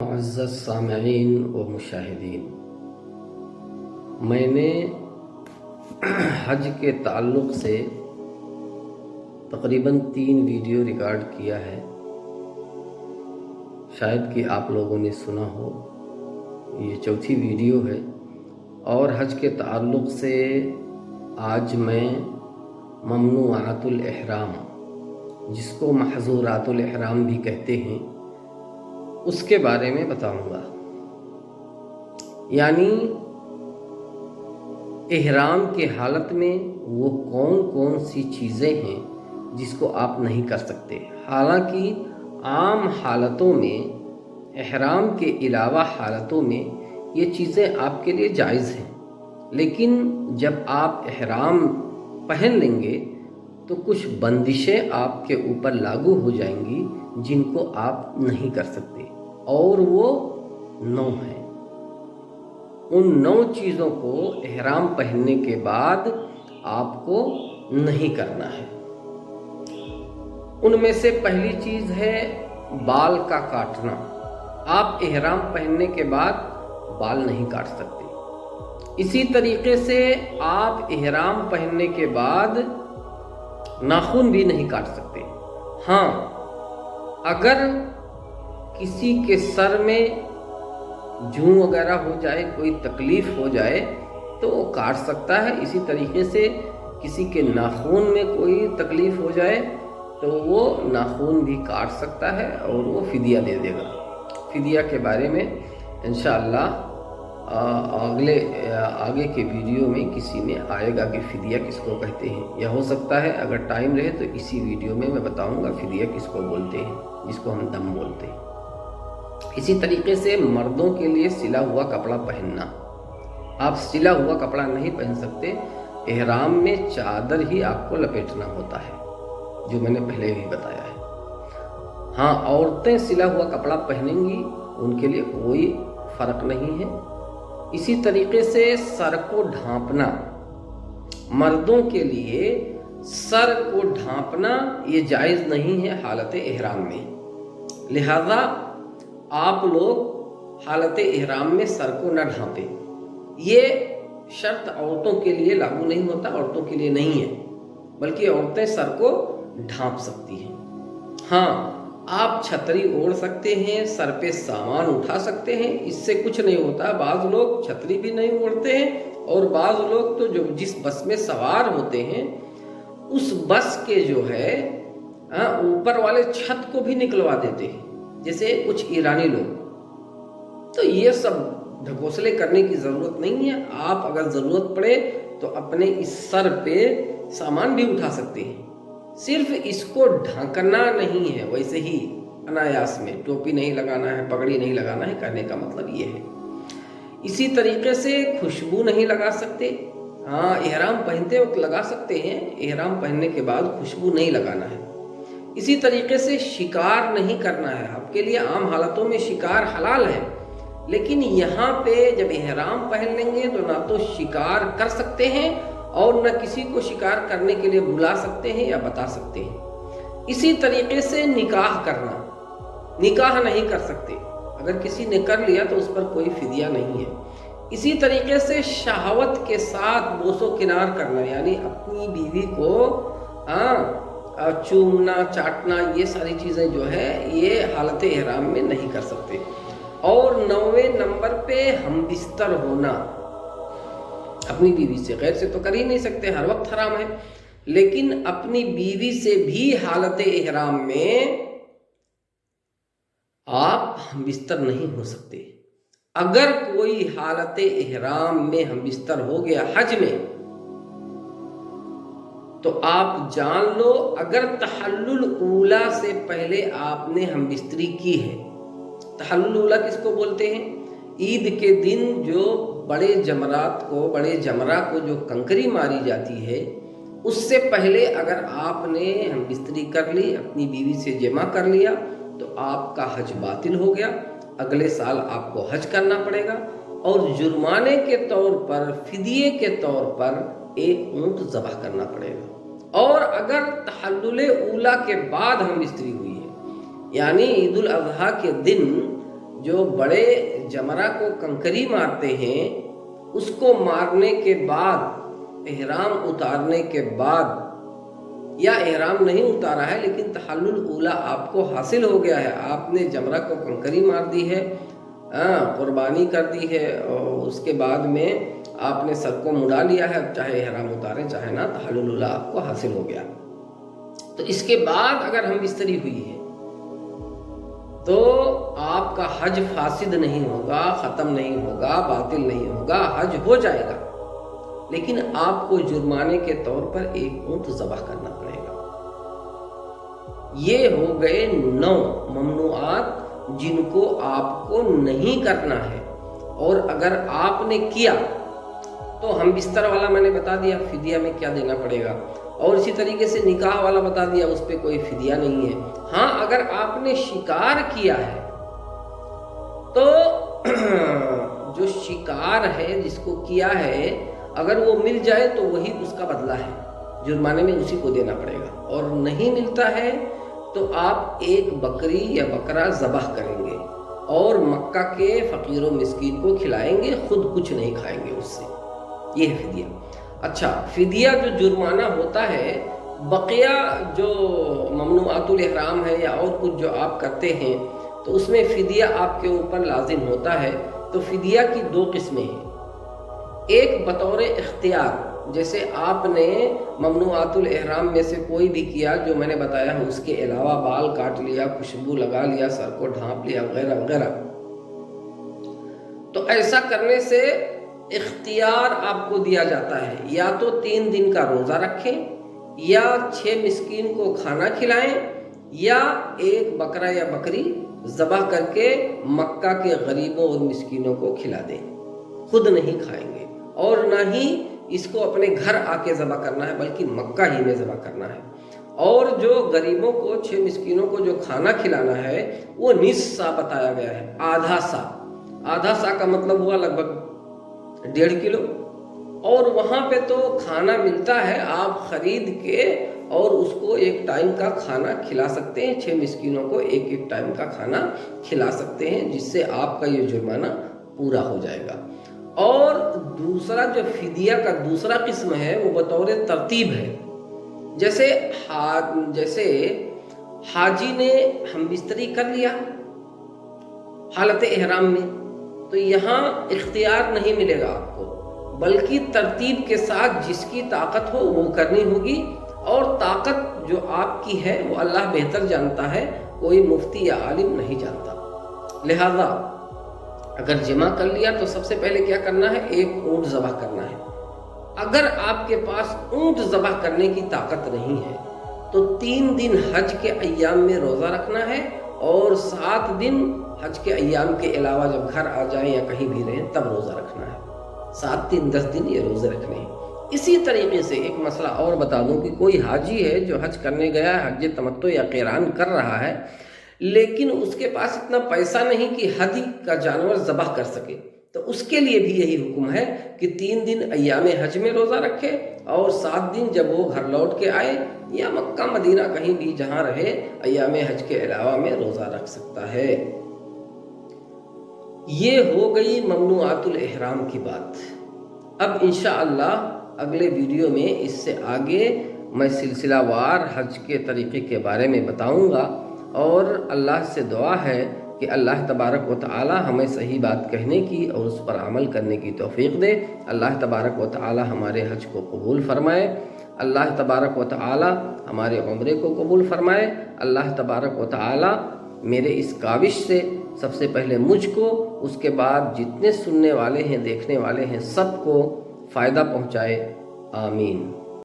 معزز سامعین و مشاہدین، میں نے حج کے تعلق سے تقریباً 3 ویڈیو ریکارڈ کیا ہے۔ شاید کہ آپ لوگوں نے سنا ہو، یہ چوتھی ویڈیو ہے۔ اور حج کے تعلق سے آج میں ممنوعات الاحرام، جس کو محظورات الاحرام بھی کہتے ہیں، اس کے بارے میں بتاؤں گا۔ یعنی احرام کے حالت میں وہ کون کون سی چیزیں ہیں جس کو آپ نہیں کر سکتے۔ حالانکہ عام حالتوں میں، احرام کے علاوہ حالتوں میں یہ چیزیں آپ کے لیے جائز ہیں، لیکن جب آپ احرام پہن لیں گے تو کچھ بندشیں آپ کے اوپر لاگو ہو جائیں گی جن کو آپ نہیں کر سکتے، اور وہ 9 ہیں۔ ان 9 چیزوں کو احرام پہننے کے بعد آپ کو نہیں کرنا ہے۔ ان میں سے پہلی چیز ہے بال کا کاٹنا۔ آپ احرام پہننے کے بعد بال نہیں کاٹ سکتے۔ اسی طریقے سے آپ احرام پہننے کے بعد ناخن بھی نہیں کاٹ سکتے۔ ہاں، اگر کسی کے سر میں جوں وغیرہ ہو جائے، کوئی تکلیف ہو جائے تو وہ کاٹ سکتا ہے۔ اسی طریقے سے کسی کے ناخن میں کوئی تکلیف ہو جائے تو وہ ناخن بھی کاٹ سکتا ہے اور وہ فدیہ دے دے گا۔ فدیہ کے بارے میں انشاءاللہ آگے کے ویڈیو میں کسی میں آئے گا کہ فدیہ کس کو کہتے ہیں، یا ہو سکتا ہے اگر ٹائم رہے تو اسی ویڈیو میں بتاؤں گا فدیہ کس کو بولتے ہیں، جس کو ہم دم بولتے ہیں۔ اسی طریقے سے مردوں کے لیے سلا ہوا کپڑا پہننا۔ آپ سلا ہوا کپڑا نہیں پہن سکتے۔ احرام میں چادر ہی آپ کو لپیٹنا ہوتا ہے، جو میں نے پہلے ہی بتایا ہے۔ ہاں، عورتیں سلا ہوا کپڑا پہنیں گی، ان کے لیے کوئی فرق نہیں ہے۔ اسی طریقے سے سر کو ڈھانپنا۔ مردوں کے لیے سر کو ڈھانپنا یہ جائز نہیں ہے حالت احرام میں، لہذا آپ لوگ حالت احرام میں سر کو نہ ڈھانپیں۔ یہ شرط عورتوں کے لیے لاگو نہیں ہوتا، عورتوں کے لیے نہیں ہے، بلکہ عورتیں سر کو ڈھانپ سکتی ہیں۔ ہاں، آپ چھتری اوڑھ سکتے ہیں، سر پہ سامان اٹھا سکتے ہیں، اس سے کچھ نہیں ہوتا۔ بعض لوگ چھتری بھی نہیں اوڑھتے ہیں، اور بعض لوگ تو جس بس میں سوار ہوتے ہیں اس بس کے جو ہے اوپر والے چھت کو بھی نکلوا دیتے ہیں، جیسے کچھ ایرانی لوگ۔ تو یہ سب ڈھکوسلے کرنے کی ضرورت نہیں ہے۔ آپ اگر ضرورت پڑے تو اپنے اس سر پہ سامان بھی اٹھا سکتے ہیں، صرف اس کو ڈھانکنا نہیں ہے۔ ویسے ہی انایاس میں ٹوپی نہیں لگانا ہے، پگڑی نہیں لگانا ہے، کہنے کا مطلب یہ ہے۔ اسی طریقے سے خوشبو نہیں لگا سکتے۔ ہاں، احرام پہنتے وقت لگا سکتے ہیں، احرام پہننے کے بعد خوشبو نہیں لگانا ہے۔ اسی طریقے سے شکار نہیں کرنا ہے۔ آپ کے لیے عام حالتوں میں شکار حلال ہے، لیکن یہاں پہ جب احرام پہن لیں گے تو نہ تو شکار کر سکتے ہیں اور نہ کسی کو شکار کرنے کے لیے بلا سکتے ہیں یا بتا سکتے ہیں۔ اسی طریقے سے نکاح کرنا، نکاح نہیں کر سکتے۔ اگر کسی نے کر لیا تو اس پر کوئی فدیہ نہیں ہے۔ اسی طریقے سے شہوت کے ساتھ بوس و کنار کرنا، یعنی اپنی بیوی کو چومنا، چاٹنا، یہ ساری چیزیں جو ہے یہ حالت احرام میں نہیں کر سکتے۔ اور 9ویں نمبر پہ ہم بستر ہونا۔ اپنی بیوی سے، غیر سے تو کر ہی نہیں سکتے، ہر وقت حرام ہے، لیکن اپنی بیوی سے بھی حالت احرام میں آپ ہم بستر نہیں ہو سکتے۔ اگر کوئی حالت احرام میں ہم بستر ہو گیا حج میں تو آپ جان لو، اگر تحلل اولا سے پہلے آپ نے ہم بستری کی ہے۔ تحلل اولا کس کو بولتے ہیں؟ عید کے دن جو بڑے جمرہ کو جو کنکری ماری جاتی ہے، اس سے پہلے اگر آپ نے ہم بستری کر لی، اپنی بیوی سے جمع کر لیا، تو آپ کا حج باطل ہو گیا۔ اگلے سال آپ کو حج کرنا پڑے گا، اور جرمانے کے طور پر، فدیے کے طور پر 1 اونٹ ذبح کرنا پڑے گا۔ اور اگر تحلل اولا کے بعد ہم بستری ہوئی ہے، یعنی عید الاضحیٰ کے دن जो बड़े जमरा को कंकरी मारते हैं, उसको मारने के बाद एहराम उतारने के बाद, या एहराम नहीं उतारा है लेकिन तहल्लुल ऊला आपको हासिल हो गया है, आपने जमरा को कंकरी मार दी है, कुर्बानी कर दी है, और उसके बाद में आपने सर को मुड़ा लिया है, चाहे एहराम उतारे चाहे ना, तहल्लुल ऊला आपको हासिल हो गया। तो इसके बाद अगर हम बिस्तरी हुई है तो आपका हज फासिद नहीं होगा, ख़त्म नहीं होगा, बातिल नहीं होगा, हज हो जाएगा, लेकिन आपको जुर्माने के तौर पर एक ऊंट ज़बह करना पड़ेगा। ये हो गए 9 ममनुआत जिनको आपको नहीं करना है, और अगर आपने किया तो हम बिस्तर वाला मैंने बता दिया फिदिया में क्या देना पड़ेगा, और इसी तरीके से निकाह वाला बता दिया, उस पर कोई फिदिया नहीं है। हाँ, अगर आपने शिकार किया है तो जो शिकार है जिसको किया है, अगर वो मिल जाए तो वही उसका बदला है, जुर्माने में उसी को देना पड़ेगा, और नहीं मिलता है तो आप एक बकरी या बकरा ज़बह करेंगे और मक्का के फ़कीरों मिस्कीन को खिलाएंगे, खुद कुछ नहीं खाएंगे उससे। ये है फिदिया। अच्छा, फिदिया जो जुर्माना होता है, बकिया जो ममनुआतुल इहराम है या और कुछ जो आप करते हैं तो उसमें फिदिया आपके ऊपर लाजिम होता है। तो फिदिया की 2 किस्में हैं। एक बतौर इख्तियार, जैसे आपने ममनुआतुल इहराम में से कोई भी किया जो मैंने बताया है, उसके अलावा बाल काट लिया, खुशबू लगा लिया, सर को ढांप लिया वगैरह वगैरह, तो ऐसा करने से इख्तियार आपको दिया जाता है, या तो 3 दिन का रोज़ा रखें, या 6 मिस्कीन को खाना खिलाएं, या एक बकरा या बकरी ज़बह करके मक्का के गरीबों और मिस्कीनों को खिला दें, खुद नहीं खाएंगे, और ना ही इसको अपने घर आके ज़बह करना है, बल्कि मक्का ही में ज़बह करना है। और जो गरीबों को 6 मिस्कीनों को जो खाना खिलाना है वो निस्सा बताया गया है, आधा सा। आधा सा का मतलब हुआ लगभग 1.5 किलो, और वहाँ पे तो खाना मिलता है, आप ख़रीद के और उसको एक टाइम का खाना खिला सकते हैं, 6 मिस्कीनों को एक टाइम का खाना खिला सकते हैं, जिससे आपका ये जुर्माना पूरा हो जाएगा। और दूसरा जो फिदिया का दूसरा किस्म है वो बतौर तरतीब है। जैसे हाजी ने हम बिस्तरी कर लिया हालत एहराम में, तो यहाँ इख्तियार नहीं मिलेगा आपको, बल्कि तरतीब के साथ जिसकी ताकत हो वो करनी होगी, और ताकत जो आपकी है वो अल्लाह बेहतर जानता है, कोई मुफ्ती या आलिम नहीं जानता। लिहाजा अगर जमा कर लिया तो सबसे पहले क्या करना है, एक ऊँट ज़बह करना है। अगर आपके पास ऊँट ज़बह करने की ताकत नहीं है तो 3 दिन हज के अय्याम में रोज़ा रखना है, और 7 दिन हज के अय्याम के अलावा जब घर आ जाएं या कहीं भी रहें तब रोज़ा रखना है। 7 दिन 10 दिन ये रोज़े रखने हैं। इसी तरीके से एक मसला और बता दूं कि कोई हाजी है जो हज करने गया है, हज तमत्तो या क़िरान कर रहा है, लेकिन उसके पास इतना पैसा नहीं कि हदी का जानवर ज़बह कर सके, तो उसके लिए भी यही हुक्म है कि 3 दिन अय्याम हज में रोज़ा रखे, और 7 दिन जब वो घर लौट के आए या मक्का मदीना कहीं भी जहाँ रहे अय्याम हज के अलावा में रोज़ा रख सकता है। ये हो गई ममनुआतुल इहराम की बात। अब इंशाअल्लाह अगले वीडियो में इससे आगे मैं सिलसिलावार हज के तरीक़े के बारे में बताऊंगा, और अल्लाह से दुआ है कि अल्लाह तबारक व तआला हमें सही बात कहने की और उस पर अमल करने की तौफीक दे। अल्लाह तबारक व तआला हमारे हज को कबूल फरमाए। अल्लाह तबारक व तआला हमारे उम्रे को कबूल फरमाए। अल्लाह तबारक व तआला मेरे इस काविश से सबसे पहले मुझको, उसके बाद जितने सुनने वाले हैं देखने वाले हैं सबको फ़ायदा पहुँचाए। आमीन।